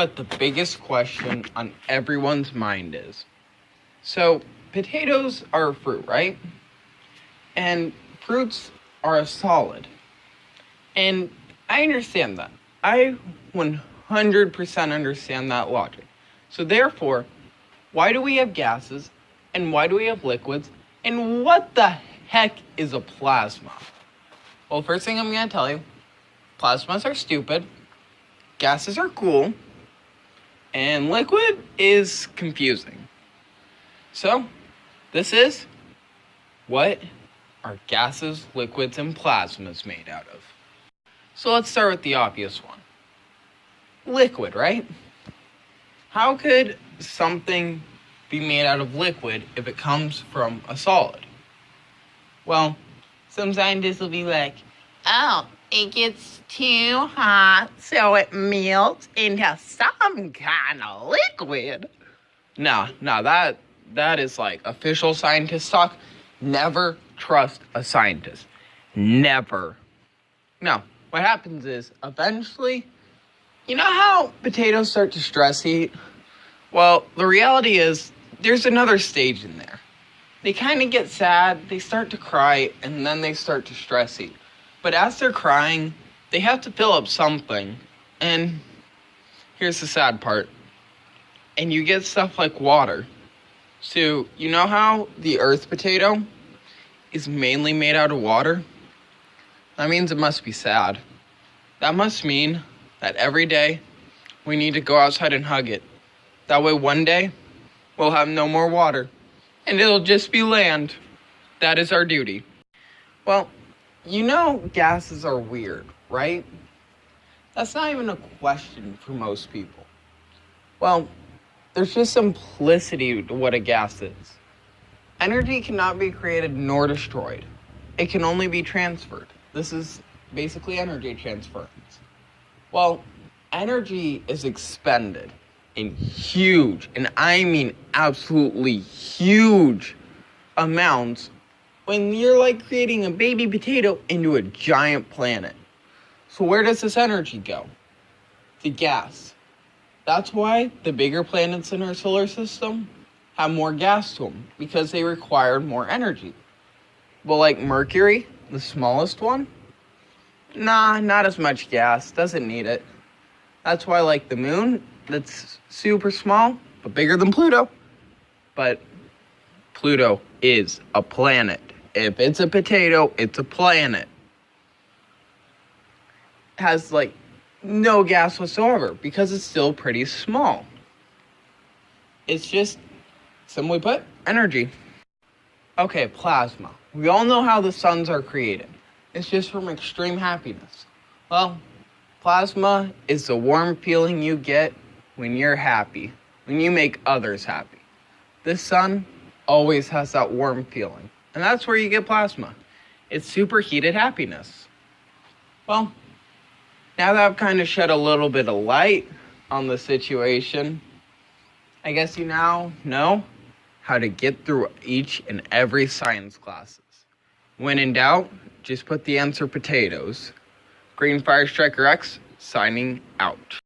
what the biggest question on everyone's mind is. So, potatoes are a fruit, right? And fruits are a solid. And I understand that. I 100% understand that logic. So therefore, why do we have gases? And why do we have liquids? And what the heck is a plasma? Well, first thing I'm going to tell you, plasmas are stupid, gases are cool, and liquid is confusing. So, this is what are gases, liquids, and plasmas made out of. So let's start with the obvious one. Liquid, right? How could something be made out of liquid if it comes from a solid? Well, some scientists will be like, oh, it gets too hot, so it melts into some kind of liquid. No, that is like official scientist talk. Never trust a scientist. Never. No, what happens is, eventually, you know how potatoes start to stress heat? Well, the reality is, there's another stage in there. They kind of get sad, they start to cry, and then they start to stress eat. But as they're crying, they have to fill up something. And here's the sad part. And you get stuff like water. So, you know how the earth potato is mainly made out of water? That means it must be sad. That must mean that every day we need to go outside and hug it. That way one day we'll have no more water. And it'll just be land. That is our duty. Well, you know gases are weird, right? That's not even a question for most people. Well, there's just simplicity to what a gas is. Energy cannot be created nor destroyed. It can only be transferred. This is basically energy transference. Well, energy is expended in huge, and I mean absolutely huge amounts when you're like creating a baby potato into a giant planet. So where does this energy go? To gas. That's why the bigger planets in our solar system have more gas to them, because they require more energy. But like Mercury, the smallest one, not as much gas, doesn't need it. That's why like the moon, that's super small, but bigger than Pluto. But Pluto is a planet. If it's a potato, it's a planet. It has like no gas whatsoever because it's still pretty small. It's just, simply put, energy. Okay, plasma. We all know how the suns are created. It's just from extreme happiness. Well, plasma is the warm feeling you get when you're happy, when you make others happy. The sun always has that warm feeling, and that's where you get plasma. It's superheated happiness. Well, now that I've kind of shed a little bit of light on the situation, I guess you now know how to get through each and every science classes. When in doubt, just put the answer potatoes. Green Fire Striker X, signing out.